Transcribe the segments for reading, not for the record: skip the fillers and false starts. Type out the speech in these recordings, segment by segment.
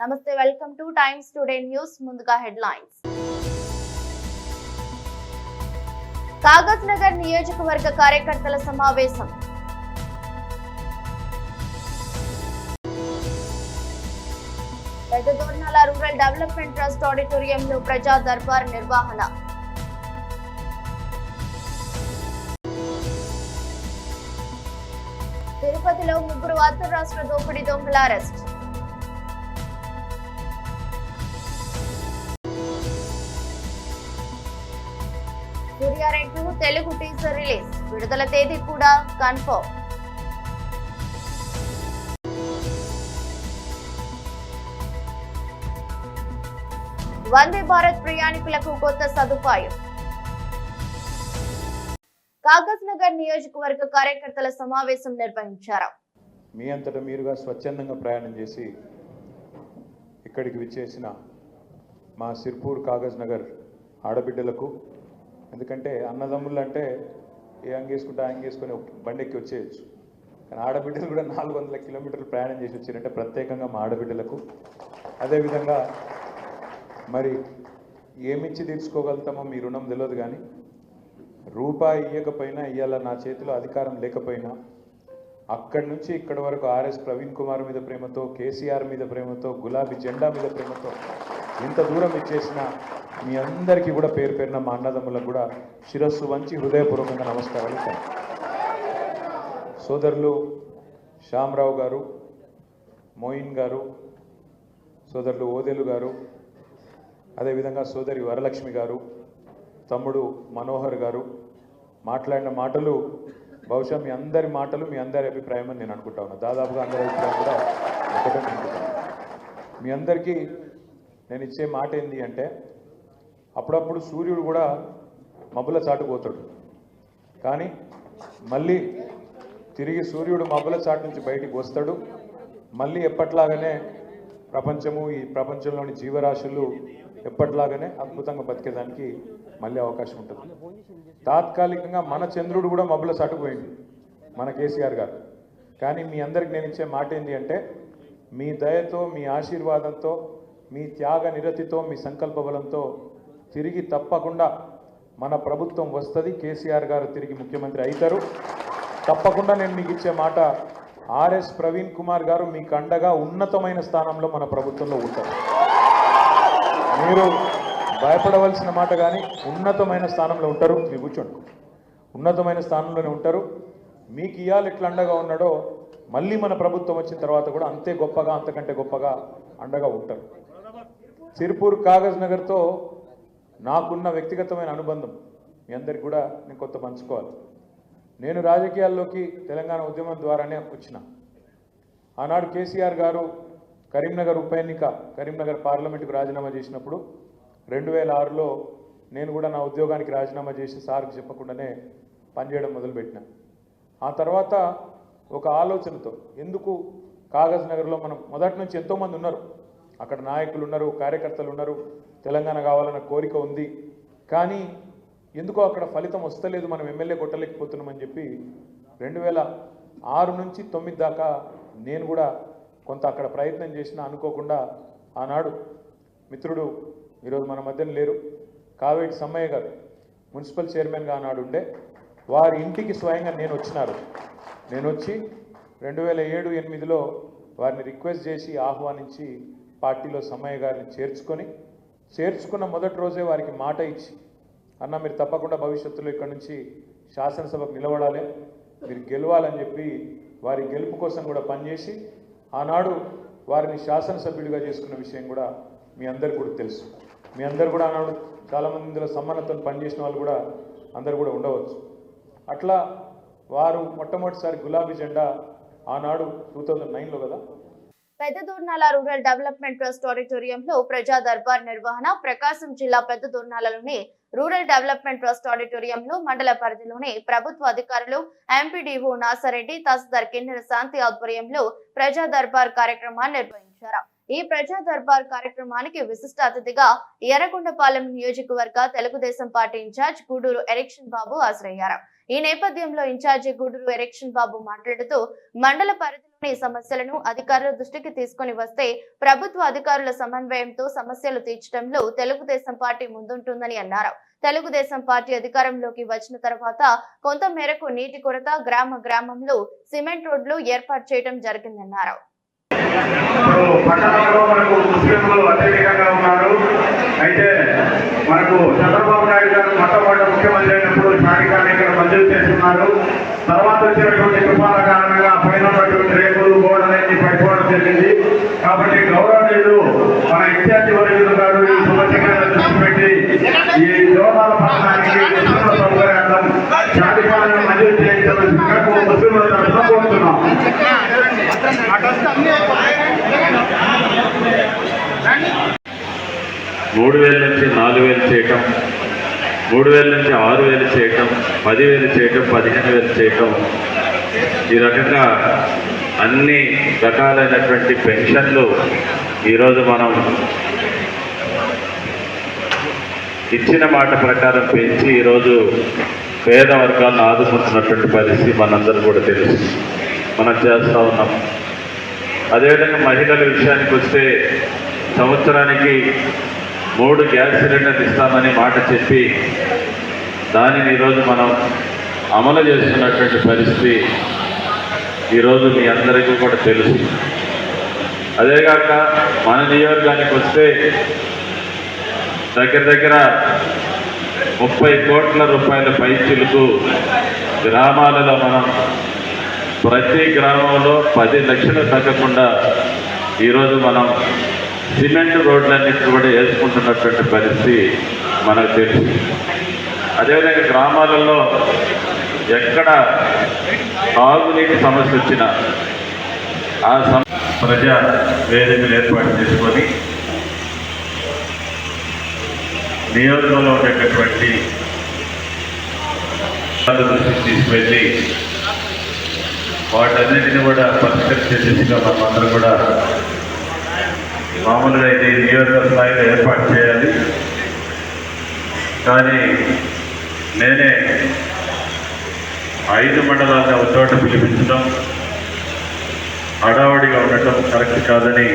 నమస్తే, welcome two times today news. ముందుగా headlines. Kagaz Nagar నియోజకవర్గ కార్యకర్తల సమావేశం. పెద్దదోర్నాల రూరల్ డెవలప్మెంట్ ట్రస్ట్ ఆడిటోరియంలో ప్రజా దర్బార్ నిర్వహణ. తిరుపతిలో 3 అంతర్రాష్ట్ర దోపిడీ దొంగల arrest. Surya Reddy Telugu teaser release, విడుదల తేదీ కూడా కన్ఫర్మ్. వందే భారత్ ప్రయాణికులకు కొత్త సదుపాయం. కాగజ్ నగర్ నియోజకవర్గ కార్యకర్తల సమావేశం నిర్వహించారు. మీ అంతటా మీరుగా స్వచ్ఛందంగా ప్రయాణం చేసి ఇక్కడికి విచ్చేసిన మా సిర్పూర్ కాగజ్ నగర్ ఆడబిడ్డలకు, ఎందుకంటే అన్నదమ్ముళ్ళు అంటే ఏ అంగేసుకుంటే అంగేసుకొని బండెక్కి వచ్చేయచ్చు, కానీ ఆడబిడ్డలు కూడా 400 కిలోమీటర్లు ప్రయాణం చేసి వచ్చారంటే ప్రత్యేకంగా మా ఆడబిడ్డలకు. అదేవిధంగా మరి ఏమిచ్చి తీర్చుకోగలుగుతామో మీ రుణం తెలియదు, కానీ రూపాయి ఇవ్వకపోయినా, ఇవాళ నా చేతిలో అధికారం లేకపోయినా అక్కడి నుంచి ఇక్కడి వరకు ఆర్ఎస్ ప్రవీణ్ కుమార్ మీద ప్రేమతో, కేసీఆర్ మీద ప్రేమతో, గులాబీ జెండా మీద ప్రేమతో ఇంత దూరం ఇచ్చేసిన మీ అందరికీ కూడా పేరు పేరున మా అన్నదమ్ములకు కూడా శిరస్సు వంచి హృదయపూర్వకంగా నమస్కారాలు. సోదరులు శ్యామరావు గారు, మోయిన్ గారు, సోదరులు ఓదెలు గారు, అదేవిధంగా సోదరి వరలక్ష్మి గారు, తమ్ముడు మనోహర్ గారు మాట్లాడిన మాటలు బహుశా మీ అందరి మాటలు, మీ అందరి అభిప్రాయం అని నేను అనుకుంటా ఉన్నా. దాదాపుగా అందరి అభిప్రాయం కూడా ఒకటే అనుకుంటాను. మీ అందరికీ నేను ఇచ్చే మాట ఏంటి అంటే, అప్పుడప్పుడు సూర్యుడు కూడా మబ్బుల చాటుపోతాడు, కానీ మళ్ళీ తిరిగి సూర్యుడు మబ్బుల చాటు నుంచి బయటికి వస్తాడు. మళ్ళీ ఎప్పట్లాగానే ప్రపంచము, ఈ ప్రపంచంలోని జీవరాశులు ఎప్పట్లాగానే అద్భుతంగా బతికేదానికి మళ్ళీ అవకాశం ఉంటుంది. తాత్కాలికంగా మన చంద్రుడు కూడా మబ్బుల చాటుకుపోయింది, మన కేసీఆర్ గారు. కానీ మీ అందరికి నేను ఇచ్చే మాట ఏంటి అంటే, మీ దయతో, మీ ఆశీర్వాదంతో, మీ త్యాగ నిరతితో, మీ సంకల్ప బలంతో తిరిగి తప్పకుండా మన ప్రభుత్వం వస్తుంది. కేసీఆర్ గారు తిరిగి ముఖ్యమంత్రి అవుతారు. తప్పకుండా నేను మీకు ఇచ్చే మాట, ఆర్ఎస్ ప్రవీణ్ కుమార్ గారు మీకు అండగా ఉన్నతమైన స్థానంలో మన ప్రభుత్వంలో ఉంటారు. మీరు భయపడవలసిన మాట కానీ ఉన్నతమైన స్థానంలో ఉంటారు. మీరు కూర్చోండి, ఉన్నతమైన స్థానంలోనే ఉంటారు. మీకు ఇవాళ ఎట్లా అండగా ఉన్నాడో మళ్ళీ మన ప్రభుత్వం వచ్చిన తర్వాత కూడా అంతే గొప్పగా, అంతకంటే గొప్పగా అండగా ఉంటారు. సిర్పూర్ కాగజ్ నగర్తో నాకున్న వ్యక్తిగతమైన అనుబంధం మీ అందరికి కూడా నేను కొంత పంచుకోవాలి. నేను రాజకీయాల్లోకి తెలంగాణ ఉద్యమం ద్వారానే వచ్చిన. ఆనాడు కేసీఆర్ గారు కరీంనగర్ ఉప ఎన్నిక, కరీంనగర్ పార్లమెంటుకు రాజీనామా చేసినప్పుడు 2006లో నేను కూడా నా ఉద్యోగానికి రాజీనామా చేసి సార్కి చెప్పకుండానే పనిచేయడం మొదలుపెట్టిన. ఆ తర్వాత ఒక ఆలోచనతో, ఎందుకు కాగజ్ నగర్లో మనం మొదటి నుంచి ఎంతోమంది ఉన్నారు, అక్కడ నాయకులు ఉన్నారు, కార్యకర్తలు ఉన్నారు, తెలంగాణ కావాలన్న కోరిక ఉంది, కానీ ఎందుకో అక్కడ ఫలితం వస్తలేదు, మనం ఎమ్మెల్యే కొట్టలేకపోతున్నామని చెప్పి 2006 నుంచి 2009 దాకా నేను కూడా కొంత అక్కడ ప్రయత్నం చేసిన. అనుకోకుండా ఆనాడు మిత్రుడు, ఈరోజు మన మధ్యన లేరు, కావేటి సమ్మయ్య గారు మున్సిపల్ చైర్మన్గా ఆనాడు ఉండే, వారి ఇంటికి స్వయంగా నేను వచ్చినారు. నేను వచ్చి 2007-8లో వారిని రిక్వెస్ట్ చేసి ఆహ్వానించి పార్టీలో సమ్మయ్య గారిని చేర్చుకున్న మొదటి రోజే వారికి మాట ఇచ్చి, అన్న మీరు తప్పకుండా భవిష్యత్తులో ఇక్కడ నుంచి శాసనసభకు నిలబడాలి, మీరు గెలవాలని చెప్పి వారి గెలుపు కోసం కూడా పనిచేసి ఆనాడు వారిని శాసనసభ్యుడిగా చేసుకున్న విషయం కూడా మీ అందరికి కూడా తెలుసు. మీ అందరు కూడా ఆనాడు చాలామంది ఇందులో సమానతను పనిచేసిన వాళ్ళు కూడా అందరు కూడా ఉండవచ్చు. అట్లా వారు మొట్టమొదటిసారి గులాబీ జెండా ఆనాడు 2009లో కదా పెద్దదోర్నాల రూరల్ డెవలప్మెంట్ ట్రస్ట్ ఆడిటోరియంలో ప్రజా దర్బార్ నిర్వహణ. ప్రకాశం జిల్లా పెద్దదోర్నాలలోని రూరల్ డెవలప్మెంట్ ట్రస్ట్ ఆడిటోరియంలో మండల పరిధిలోని ప్రభుత్వ అధికారులు, ఎంపీడీఓ నాసారెడ్డి, తహసీల్దార్ కిన్నెర శాంతి ఆధ్వర్యంలో ప్రజా దర్బార్ కార్యక్రమాన్ని నిర్వహించారు. ఈ ప్రజా దర్బార్ కార్యక్రమానికి విశిష్ట అతిథిగా ఎర్రగొండపాలెం నియోజకవర్గ తెలుగుదేశం పార్టీ ఇన్ఛార్జ్ గూడూరు ఎరెక్షన్ బాబు హాజరయ్యారు. ఈ నేపథ్యంలో ఇన్ఛార్జి గూడూరు ఎరెక్షన్ బాబు మాట్లాడుతూ మండల పరిధిలో సమస్యలను అధికారుల దృష్టికి తీసుకొని వస్తే ప్రభుత్వ అధికారుల సమన్వయంతో సమస్యలు తీర్చడంలో తెలుగుదేశం పార్టీ ముందుంటుందని అన్నారు. తెలుగుదేశం పార్టీ అధికారంలోకి వచ్చిన తర్వాత కొంత మేరకు నీటి కొరత, గ్రామంలో సిమెంట్ రోడ్లు ఏర్పాటు చేయడం జరిగిందన్నారు. పట్టణంలో మనకు ముస్లింలు అత్యధికంగా ఉన్నారు. అయితే మనకు చంద్రబాబు నాయుడు గారు మొట్టమొదటి ముఖ్యమంత్రి అయినప్పుడు షాదీఖాన్ ఇక్కడ మంజూరు చేస్తున్నారు. తర్వాత వచ్చినటువంటి తుఫాల కారణంగా పైన ఉన్నటువంటి రేకులు గోడలన్నీ పడిపోవడం జరిగింది. కాబట్టి గౌరవనీయులు మన ఇన్ఛార్జి వర్యులు గారు ఈ సమస్యగా దృష్టి పెట్టి ఈ దోహాల పట్టణానికి ముస్లింల సౌకర్యార్థం షాదీఖాన్ మంజూరు చేయించాలని ముస్లింల తరఫున కోరుతున్నాం. 3,000 నుంచి 4,000 చేయటం, 3,000 నుంచి 6,000 చేయటం, 10,000 చేయటం, 15,000 చేయటం, ఈ రకంగా అన్ని రకాలైనటువంటి పెన్షన్లు ఈరోజు మనం ఇచ్చిన మాట ప్రకారం పెంచి ఈరోజు పేద వర్గాలను ఆదుకుంటున్నటువంటి పరిస్థితి మనందరూ కూడా తెలుసు, మనం చేస్తూ ఉన్నాం. అదేవిధంగా మహిళల విషయానికి వస్తే సంవత్సరానికి 3 గ్యాస్ సిలిండర్లు ఇస్తామని మాట చెప్పి దానిని ఈరోజు మనం అమలు చేస్తున్నటువంటి పరిస్థితి ఈరోజు మీ అందరికీ కూడా తెలుసు. అదేగాక మన నియోజకానికి వస్తే దగ్గర 30 కోట్ల రూపాయల పైచిలుకు గ్రామాలలో మనం ప్రతి గ్రామంలో 10 లక్షలు తగ్గకుండా ఈరోజు మనం సిమెంట్ రోడ్లన్నింటినీ కూడా వేసుకుంటున్నటువంటి పరిస్థితి మనకు తెలుసు. అదేవిధంగా గ్రామాలలో ఎక్కడ తాగునీటి సమస్య వచ్చినా ఆ ప్రజా వేదికలు ఏర్పాటు చేసుకొని నియోజకంలో ఉండేటటువంటి దృష్టికి తీసుకువెళ్ళి వాటన్నిటిని కూడా పరిష్కరించే దిశగా మనమందరం కూడా మామూలుగా అయితే నియోజక స్థాయిలో ఏర్పాటు చేయాలి. కానీ నేనే 5 మండలాలను ఒక చోట పిలిపించడం, హడావుడిగా ఉండటం కరెక్ట్ కాదని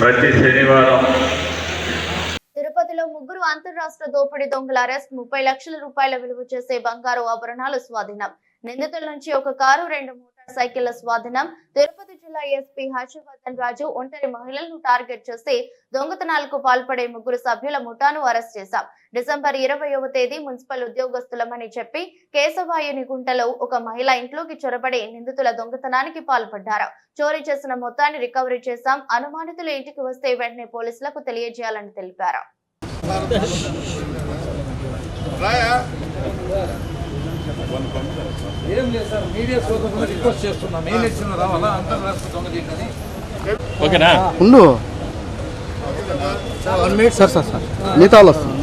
ప్రతి శనివారం తిరుపతిలో 3 అంతర్రాష్ట్ర దోపిడీ దొంగల అరెస్ట్, 30 లక్షల రూపాయల విలువ చేసే బంగారు ఆభరణాలు స్వాధీనం. నిందితుల నుంచి ఒక కారు, 2 మోటార్ సైకిళ్ల స్వాధీనం. తిరుపతి జిల్లా ఎస్పీ హర్షవర్ధన్ రాజు ఒంటరి మహిళలను టార్గెట్ చేసి దొంగతనాలకు పాల్పడే 3 సభ్యుల ముఠాను అరెస్ట్ చేశాం. డిసెంబర్ 20వ తేదీ మున్సిపల్ ఉద్యోగస్తులమని చెప్పి కేశవాయుని గుంటలో ఒక మహిళ ఇంట్లోకి చొరబడి నిందితుల దొంగతనానికి పాల్పడ్డారు. చోరీ చేసిన మొత్తాన్ని రికవరీ చేశాం. అనుమానితులు ఇంటికి వస్తే వెంటనే పోలీసులకు తెలియజేయాలని తెలిపారు. ఏం లేదు సార్, మీడియా సోదరులు రిక్వెస్ట్ చేస్తున్నాం, మెయిన్ ఎడిషన్ రావాలా అంతర్రాష్ట్ర దొంగ దీంట్ని. ఓకేనా ఉండు సార్, 1 మినిట్ సార్. మిగతా వాళ్ళు వస్తుంది.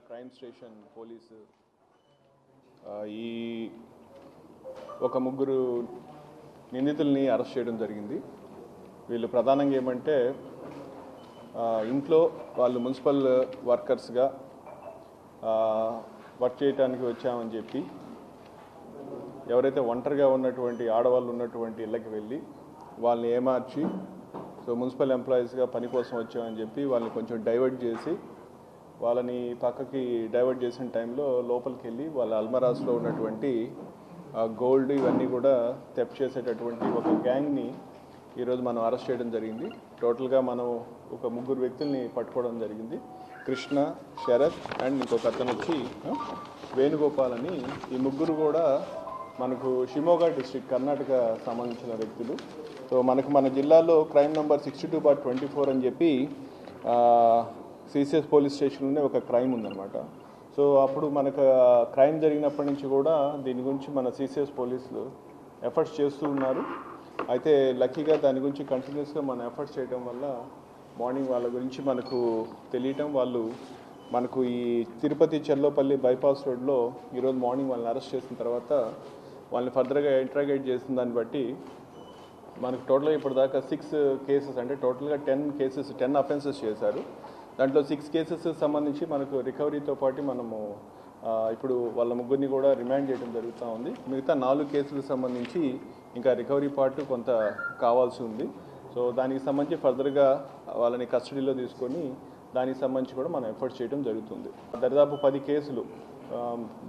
క్రైమ్ స్టేషన్ పోలీసు ఈ ఒక 3 నిందితుల్ని అరెస్ట్ చేయడం జరిగింది. వీళ్ళు ప్రధానంగా ఏమంటే ఇంట్లో వాళ్ళు మున్సిపల్ వర్కర్స్గా వర్క్ చేయడానికి వచ్చామని చెప్పి ఎవరైతే ఒంటరిగా ఉన్నటువంటి ఆడవాళ్ళు ఉన్నటువంటి ఇళ్ళకి వెళ్ళి వాళ్ళని ఏమార్చి సో మున్సిపల్ ఎంప్లాయీస్గా పని కోసం వచ్చామని చెప్పి వాళ్ళని కొంచెం డైవర్ట్ చేసి వాళ్ళని పక్కకి డైవర్ట్ చేసిన టైంలో లోపలికి వెళ్ళి వాళ్ళ అల్మరాస్లో ఉన్నటువంటి గోల్డ్ ఇవన్నీ కూడా థెఫ్ట్ చేసేటటువంటి ఒక గ్యాంగ్ని ఈరోజు మనం అరెస్ట్ చేయడం జరిగింది. టోటల్గా మనం ఒక 3 వ్యక్తుల్ని పట్టుకోవడం జరిగింది. కృష్ణ, శరత్ అండ్ ఇంకొక అతను వచ్చి వేణుగోపాల్ అని. ఈ 3 కూడా మనకు షిమోగా డిస్ట్రిక్ట్ కర్ణాటక సంబంధించిన వ్యక్తులు. సో మన జిల్లాలో క్రైమ్ నెంబర్ 62/24 అని చెప్పి సిసిఎస్ పోలీస్ స్టేషన్లోనే ఒక క్రైమ్ ఉందన్నమాట. సో అప్పుడు మనకు క్రైమ్ జరిగినప్పటి నుంచి కూడా దీని గురించి మన సిసిఎస్ పోలీసులు ఎఫర్ట్స్ చేస్తూ ఉన్నారు. అయితే లక్కీగా దాని గురించి కంటిన్యూస్గా మనం ఎఫర్ట్స్ చేయడం వల్ల మార్నింగ్ వాళ్ళ గురించి మనకు తెలియటం, వాళ్ళు మనకు ఈ తిరుపతి చెర్లోపల్లి బైపాస్ రోడ్లో ఈరోజు మార్నింగ్ వాళ్ళని అరెస్ట్ చేసిన తర్వాత వాళ్ళని ఫర్దర్గా ఇంట్రాగేట్ చేసిన దాన్ని బట్టి మనకు టోటల్గా ఇప్పటిదాకా 6 కేసెస్, అంటే టోటల్గా 10 అఫెన్సెస్ చేశారు. దాంట్లో 6 కేసెస్ సంబంధించి మనకు రికవరీతో పాటు మనము ఇప్పుడు వాళ్ళ 3 కూడా రిమాండ్ చేయడం జరుగుతూ ఉంది. మిగతా 4 కేసులకు సంబంధించి ఇంకా రికవరీ పార్ట్ కొంత కావాల్సి ఉంది. సో దానికి సంబంధించి ఫర్దర్గా వాళ్ళని కస్టడీలో తీసుకొని దానికి సంబంధించి కూడా మనం ఎఫర్ట్స్ చేయడం జరుగుతుంది. దాదాపు 10 కేసులు.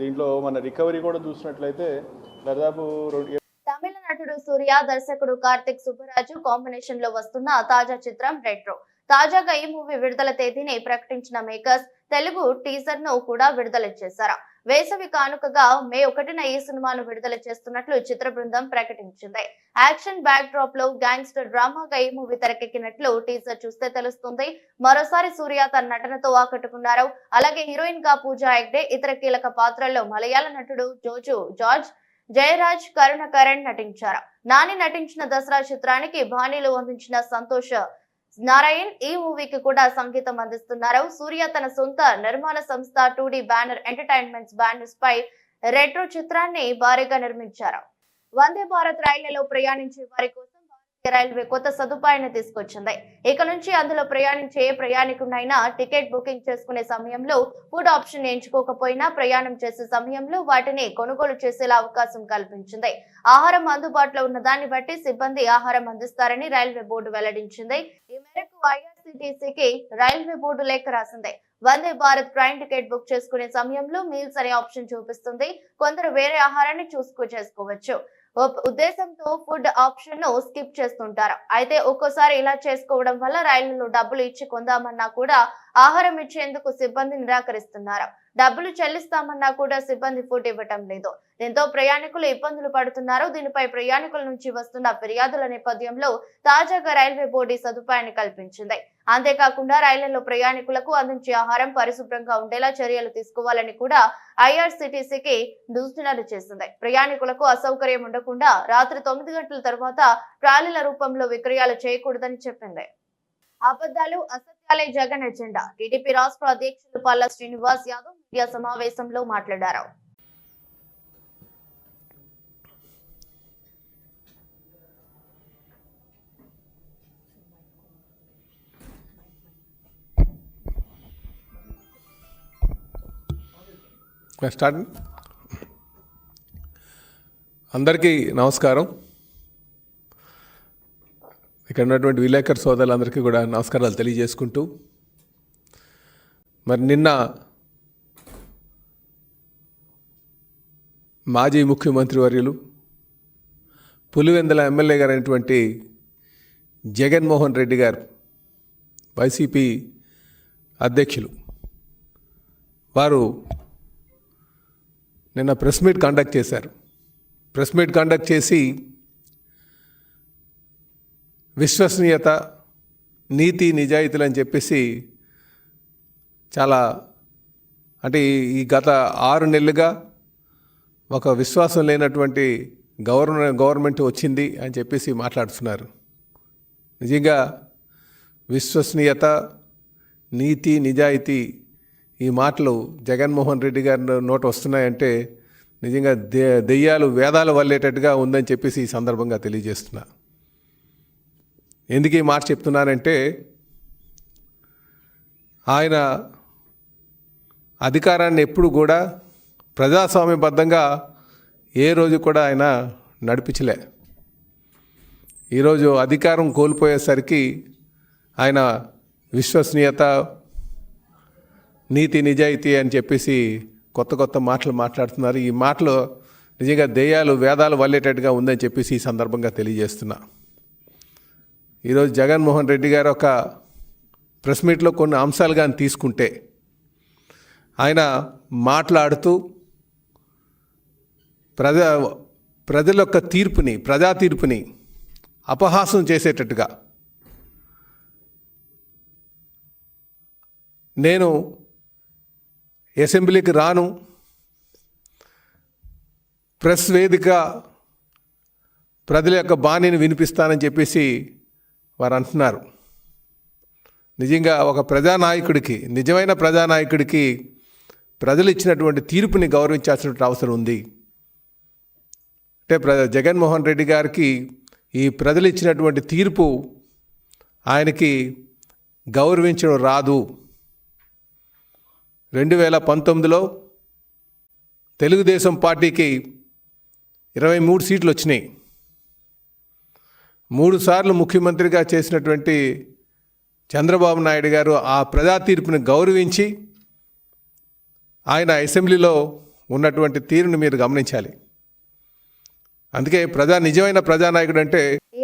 దీంట్లో మన రికవరీ కూడా చూసినట్లయితే దాదాపు తమిళ నటుడు సూర్య, దర్శకుడు కార్తిక్ సుబ్బరాజు కాంబినేషన్ లో వస్తున్న తాజా చిత్రం రెట్రో. తాజాగా ఈ మూవీ విడుదల తేదీని ప్రకటించిన మేకర్స్ తెలుగు టీజర్ ను కూడా విడుదల చేశారు. వేసవి కానుకగా మే 1న ఈ సినిమాను విడుదల చేస్తున్నట్లు చిత్ర బృందం ప్రకటించింది. యాక్షన్ బ్యాక్ డ్రాప్ లో గ్యాంగ్స్టర్ డ్రామాగా ఈ మూవీ తెరకెక్కినట్లు టీజర్ చూస్తే తెలుస్తుంది. మరోసారి సూర్య తన నటనతో ఆకట్టుకున్నారు. అలాగే హీరోయిన్ గా పూజా హెగ్డే, ఇతర కీలక పాత్రల్లో మలయాళ నటుడు జోజు జార్జ్, జయరాజ్, కరుణకరణ్ నటించారు. నాని నటించిన దసరా చిత్రానికి బాణీలు అందించిన సంతోష్ నారాయణ్ ఈ మూవీకి కూడా సంగీతం అందిస్తున్నారు. సూర్య తన సొంత నిర్మాణ సంస్థ 2D బ్యానర్ ఎంటర్టైన్మెంట్స్ బ్యానర్స్ పై రెట్రో చిత్రాన్ని భారీగా నిర్మించారు. వందే భారత్ రైళ్లలో ప్రయాణించే వారి కోసం రైల్వే కొత్త సదుపాయాన్ని తీసుకొచ్చింది. ఇక నుంచి అందులో ప్రయాణించే ఏ ప్రయాణికునైనా టికెట్ బుకింగ్ చేసుకునే సమయంలో ఫుడ్ ఆప్షన్ ఎంచుకోకపోయినా ప్రయాణం చేసే సమయంలో వాటిని కొనుగోలు చేసేలా అవకాశం కల్పించింది. ఆహారం అందుబాటులో ఉన్న దాన్ని బట్టి సిబ్బంది ఆహారం అందిస్తారని రైల్వే బోర్డు వెల్లడించింది. ఈ మేరకు ఐఆర్సీటీసీకి రైల్వే బోర్డు లేఖ రాసింది. Vande Bharat train ticket book చేసుకునే సమయంలో మీల్స్ అనే ఆప్షన్ చూపిస్తుంది. కొందరు వేరే ఆహారాన్ని చేసుకోవచ్చు. ఉద్దేశంతో ఫుడ్ ఆప్షన్ ను స్కిప్ చేస్తుంటారు. అయితే ఒక్కోసారి ఇలా చేసుకోవడం వల్ల రైళ్లలో డబ్బులు ఇచ్చి కొందామన్నా కూడా ఆహారం ఇచ్చేందుకు సిబ్బంది నిరాకరిస్తున్నారు. డబ్బులు చెల్లిస్తామన్నా కూడా సిబ్బంది ఫుడ్ ఇవ్వటం లేదు. దీంతో ప్రయాణికులు ఇబ్బందులు పడుతున్నారు. దీనిపై ప్రయాణికుల నుంచి వస్తున్న ఫిర్యాదుల నేపథ్యంలో తాజాగా రైల్వే బోర్డు సదుపాయాన్ని కల్పించింది. అంతేకాకుండా రైళ్లలో ప్రయాణికులకు అందించే ఆహారం పరిశుభ్రంగా ఉండేలా చర్యలు తీసుకోవాలని కూడా ఐఆర్సీటీసీకి సూచనలు చేసింది. ప్రయాణికులకు అసౌకర్యం ఉండకుండా రాత్రి 9 గంటల తర్వాత ట్రాలీల రూపంలో విక్రయాలు చేయకూడదని చెప్పింది. అబద్ధాలు అసత్యాలే జగన్ ఎజెండా. టీడీపీ రాష్ట్ర అధ్యక్షులు పల్లా శ్రీనివాస్ యాదవ్ మీడియా సమావేశంలో మాట్లాడారు. అందరికీ నమస్కారం. ఇక్కడ ఉన్నటువంటి విలేకరు సోదరులందరికీ కూడా నమస్కారాలు తెలియజేసుకుంటూ, మరి నిన్న మాజీ ముఖ్యమంత్రి వర్యులు పులివెందుల ఎమ్మెల్యే గారైనటువంటి జగన్మోహన్ రెడ్డి గారు, వైసీపీ అధ్యక్షులు, వారు నిన్న ప్రెస్ మీట్ కండక్ట్ చేశారు. ప్రెస్ మీట్ కండక్ట్ చేసి విశ్వసనీయత, నీతి, నిజాయితీలు అని చెప్పేసి చాలా, అంటే ఈ గత 6 నెలలుగా ఒక విశ్వాసం లేనటువంటి గవర్నమెంట్ వచ్చింది అని చెప్పేసి మాట్లాడుతున్నారు. నిజంగా విశ్వసనీయత, నీతి, నిజాయితీ ఈ మాటలు జగన్మోహన్ రెడ్డి గారి నోట వస్తున్నాయంటే నిజంగా దెయ్యాలు వేదాలు వల్లేటట్టుగా ఉందని చెప్పేసి ఈ సందర్భంగా తెలియజేస్తున్నా. ఎందుకు ఈ మాట చెప్తున్నానంటే, ఆయన అధికారాన్ని ఎప్పుడు కూడా ప్రజాస్వామ్యబద్ధంగా ఏ రోజు కూడా ఆయన నడిపించలే. ఈరోజు అధికారం కోల్పోయేసరికి ఆయన విశ్వసనీయత, నీతి, నిజాయితీ అని చెప్పేసి కొత్త కొత్త మాటలు మాట్లాడుతున్నారు. ఈ మాటలు నిజంగా దెయ్యాలు వేదాలు వల్లేటట్టుగా ఉందని చెప్పేసి ఈ సందర్భంగా తెలియజేస్తున్నా. ఈరోజు జగన్మోహన్ రెడ్డి గారు ఒక ప్రెస్ మీట్లో కొన్ని అంశాలు కానీ తీసుకుంటే ఆయన మాట్లాడుతూ ప్రజల యొక్క తీర్పుని, ప్రజా తీర్పుని అపహాసం చేసేటట్టుగా, నేను అసెంబ్లీకి రాను, ప్రెస్ వేదిక ప్రజల యొక్క బాణీని వినిపిస్తానని చెప్పేసి వారు అంటున్నారు. నిజంగా ఒక ప్రజానాయకుడికి, నిజమైన ప్రజానాయకుడికి ప్రజలు ఇచ్చినటువంటి తీర్పుని గౌరవించాల్సిన అవసరం ఉంది. అంటే జగన్మోహన్ రెడ్డి గారికి ఈ ప్రజలు ఇచ్చినటువంటి తీర్పు ఆయనకి గౌరవించడం రాదు. 2019లో తెలుగుదేశం పార్టీకి 23 సీట్లు వచ్చినాయి. 3 సార్లు ముఖ్యమంత్రిగా చేసినటువంటి చంద్రబాబు నాయుడు గారు ఆ ప్రజా తీర్పుని గౌరవించి ఆయన అసెంబ్లీలో ఉన్నటువంటి తీరుని మీరు గమనించాలి. అందుకే నిజమైన ప్రజానాయకుడు అంటే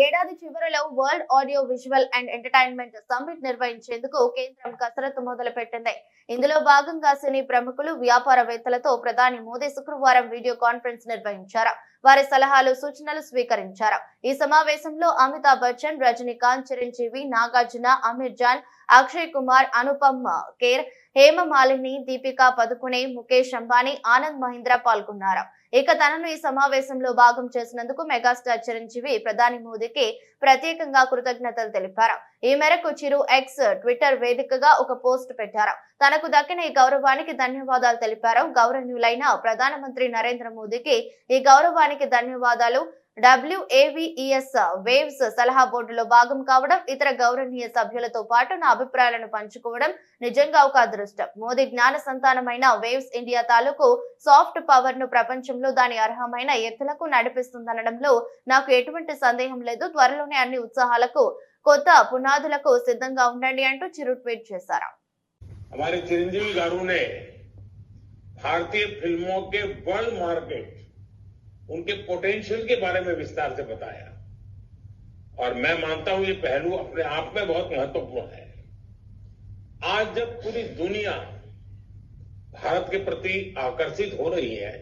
ఏడాది చివరిలో world audio visual and entertainment summit నిర్వహించేందుకు కేంద్రం కసరత్తు మొదలుపెట్టింది. ఇందులో భాగంగా సినీ ప్రముఖులు, వ్యాపారవేత్తలతో ప్రధాని మోదీ శుక్రవారం వీడియో కాన్ఫరెన్స్ నిర్వహించారు. వారి సలహాలు, సూచనలు స్వీకరించారు. ఈ సమావేశంలో అమితాబ్ బచ్చన్, రజనీకాంత్, చిరంజీవి, నాగార్జున, అమీర్ జాన్, అక్షయ్ కుమార్, అనుపమ్ ఖేర్, హేమ మాలిని, దీపికా పదుకునే, ముఖేష్ అంబానీ, ఆనంద్ మహీంద్ర పాల్గొన్నారు. ఇక తనను ఈ సమావేశంలో భాగం చేసినందుకు మెగాస్టార్ చిరంజీవి ప్రధాని మోదీకి ప్రత్యేకంగా కృతజ్ఞతలు తెలిపారు. ఈ మేరకు చిరు ఎక్స్ ట్విట్టర్ వేదికగా ఒక పోస్ట్ పెట్టారు. తనకు దక్కిన ఈ గౌరవానికి ధన్యవాదాలు తెలిపారు. గౌరవనీయులైన ప్రధానమంత్రి నరేంద్ర మోదీకి ఈ గౌరవానికి ధన్యవాదాలు. WAVES వేవ్స్ సలహా బోర్డులో భాగం కావడం, ఇతర గౌరవనీయ సభ్యులతో పాటు నా అభిప్రాయాలను పంచుకోవడం నిజంగా ఒక అదృష్టం. మోదీ జ్ఞాన సంతానమైన వేవ్స్ ఇండియా తాలూకు సాఫ్ట్ పవర్ ను ప్రపంచంలో దాని అర్హమైన ఎత్తులకు నడిపిస్తుందనడంలో నాకు ఎటువంటి సందేహం లేదు. త్వరలోనే అన్ని ఉత్సాహాలకు, కొత్త పునాదులకు సిద్ధంగా ఉండండి అంటూ చిరు ట్వీట్ చేశారు. हमारे चिरंजीवी गारू ने भारतीय फिल्मों के वर्ल्ड मार्केट, उनके पोटेंशियल के बारे में विस्तार से बताया और मैं मानता हूं ये पहलू अपने आप में बहुत महत्वपूर्ण है. आज जब पूरी दुनिया भारत के प्रति आकर्षित हो रही है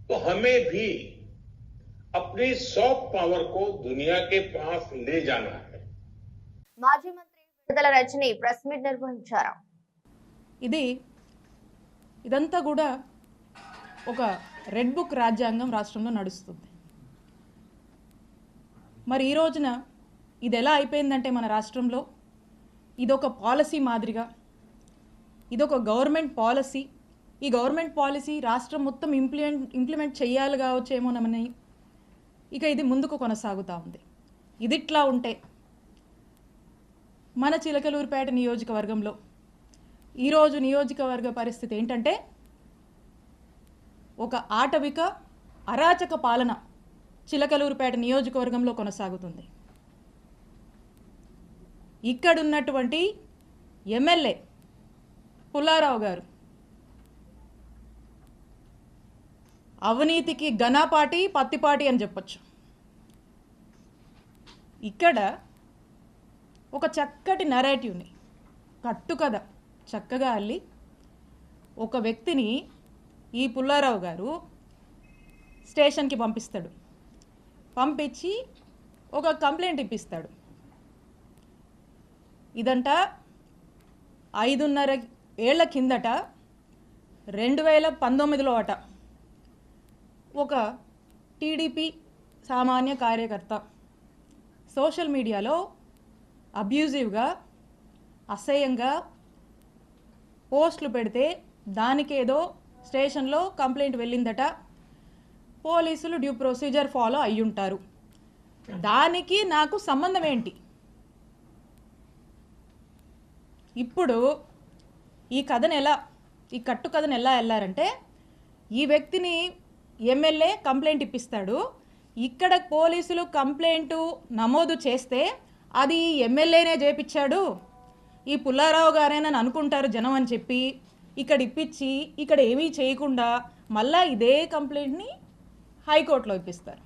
तो हमें भी अपनी सॉफ्ट पावर को दुनिया के पास ले जाना है. మాజీ మంత్రి విడుదల రజని ప్రెస్ మీట్ నిర్వహించారు. ఇదంతా కూడా ఒక రెడ్ బుక్ రాజ్యాంగం రాష్ట్రంలో నడుస్తుంది. మరి ఈ రోజున ఇది ఎలా అయిపోయిందంటే మన రాష్ట్రంలో ఇదొక పాలసీ మాదిరిగా, ఇదొక గవర్నమెంట్ పాలసీ. ఈ గవర్నమెంట్ పాలసీ రాష్ట్రం మొత్తం ఇంప్లిమెంట్ చేయాలి కావచ్చేమోనని ఇక ఇది ముందుకు కొనసాగుతూ ఉంది. ఇదిట్లా ఉంటే మన చిలకలూరుపేట నియోజకవర్గంలో ఈరోజు నియోజకవర్గ పరిస్థితి ఏంటంటే ఒక ఆటవిక అరాచక పాలన చిలకలూరుపేట నియోజకవర్గంలో కొనసాగుతుంది. ఇక్కడున్నటువంటి ఎమ్మెల్యే పుల్లారావు గారు అవినీతికి ఘనపాటి, పత్తిపాటి అని చెప్పొచ్చు. ఇక్కడ ఒక చక్కటి నరేటివ్ని, కట్టుకథ చక్కగా అల్లి ఒక వ్యక్తిని ఈ పుల్లారావు గారు స్టేషన్కి పంపిస్తాడు. పంపించి ఒక కంప్లైంట్ ఇప్పిస్తాడు. ఇదంట 5.5 ఏళ్ల కిందట 2019లో అట ఒక టీడీపీ సామాన్య కార్యకర్త సోషల్ మీడియాలో అబ్యూజివ్గా, అసహ్యంగా పోస్టులు పెడితే దానికేదో స్టేషన్లో కంప్లైంట్ వెళ్ళిందట. పోలీసులు డ్యూ ప్రొసీజర్ ఫాలో అయ్యుంటారు. దానికి నాకు సంబంధం ఏంటి? ఇప్పుడు ఈ కథను ఎలా, ఈ కట్టు కథను ఎలా వెళ్ళారంటే ఈ వ్యక్తిని ఎమ్మెల్యే కంప్లైంట్ ఇప్పిస్తాడు. ఇక్కడ పోలీసులు కంప్లైంట్ నమోదు చేస్తే అది ఎమ్మెల్యేనే చేపించాడు, ఈ పుల్లారావు గారేనని అనుకుంటారు జనం అని చెప్పి ఇక్కడ ఇప్పించి ఇక్కడ ఏమీ చేయకుండా మళ్ళా ఇదే కంప్లైంట్ని హైకోర్టులో ఇప్పిస్తారు.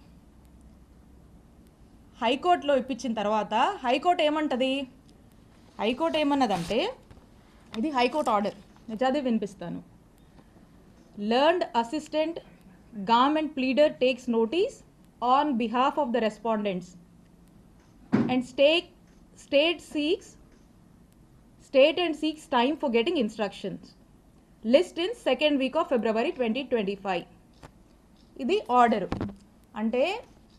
హైకోర్టులో ఇప్పించిన తర్వాత హైకోర్టు ఏమంటది? హైకోర్టు ఏమన్నదంటే, ఇది హైకోర్టు ఆర్డర్, నేను చదివి వినిపిస్తాను. Learned assistant government pleader takes notice on behalf of the respondents and state and seeks time for getting instructions. List in second week of February 2025. ఇది ఆర్డర్. అంటే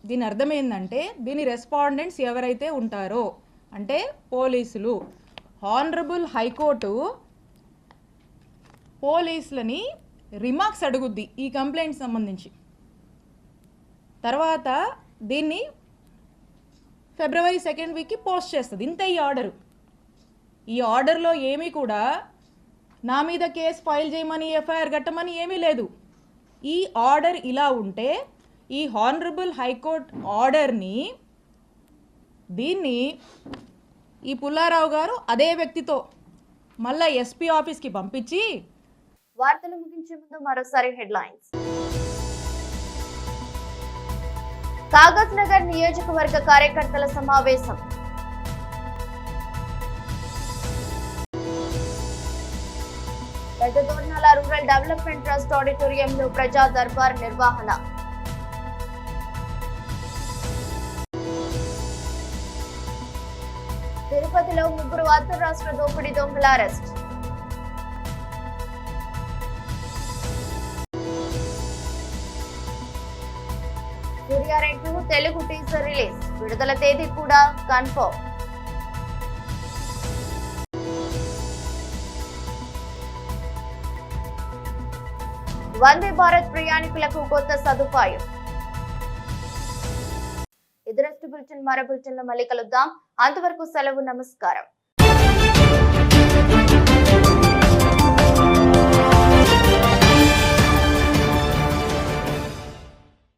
దీని అర్థం ఏంటంటే, దీని రెస్పాండెంట్స్ ఎవరైతే ఉంటారో అంటే పోలీసులు, హానరబుల్ హైకోర్టు పోలీసులని రిమార్క్స్ అడుగుద్ది ఈ కంప్లైంట్ సంబంధించి. తర్వాత దీన్ని ఫిబ్రవరి 2nd వీక్కి పోస్ట్ చేస్తుంది. ఇంత ఈ ఆర్డరు. ఈ ఆర్డర్లో ఏమీ కూడా నా మీద కేసు ఫైల్ చేయమని, ఎఫ్ఐఆర్ కట్టమని ఏమీ లేదు. ఈ ఆర్డర్ ఇలా ఉంటే ఈ హానరబుల్ హైకోర్టు ఆర్డర్ని దీన్ని ఈ పుల్లారావు గారు అదే వ్యక్తితో మళ్ళా ఎస్పీ ఆఫీస్కి పంపించి. వార్తలు ముగించే ముందు మరోసారి హెడ్లైన్స్. కాగజ్ నగర్ నియోజకవర్గ కార్యకర్తల సమావేశం. పెద్ద దోర్నాల రూరల్ డెవలప్మెంట్ ట్రస్ట్ ఆడిటోరియంలో ప్రజా దర్బార్ నిర్వహణ. తిరుపతిలో 3 అంతర్రాష్ట్ర దోపిడీ దొంగల arrest. Surya Reddy Telugu teaser release, విడుదల తేదీ కూడా కన్ఫర్మ్. వందే భారత్ ప్రయాణికులకు కొత్త సదుపాయం. ఇదరస్ట్ బులెటిన్, మరో బులెటిన్లో మళ్ళీ కలుద్దాం. అంతవరకు సెలవు, నమస్కారం.